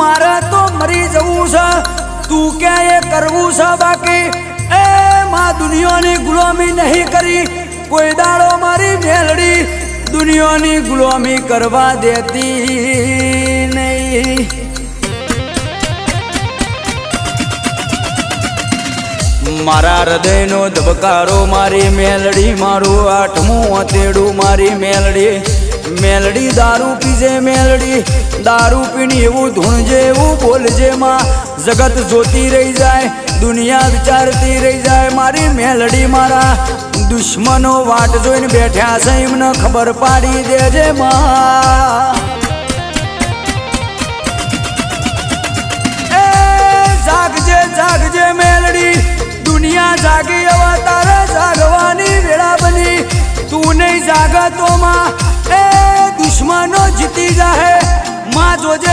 मारे तो मरी जवू छे तू क्या ये करवू छे बाकी ए मां दुनिया नी गुलामी नहीं करी कोई दाड़ो मारी मेलड़ी दुनिया नी गुलामी करवा देती नहीं। मारा हृदय नो धबकारो मारी मेलड़ी मारू आठमू अतेड़ू मारी मेलड़ी मेलड़ी दारू पीजे मेलड़ी दारू पीनी एवं धूणजे एवं बोलजे मां जगत जोती रही जाए दुनिया विचारती रही जाए मारी मेलड़ी मारा दुश्मनो वाट जोईने बैठ्या छे एमने खबर पाड़ी देजे मां ए जागजे जागजे मेलड़ी दुनिया जागी हवा तारे जागवानी वेळा बनी तू नहीं जागा तो मां ए दुश्मनो जीती जाए मां जोजे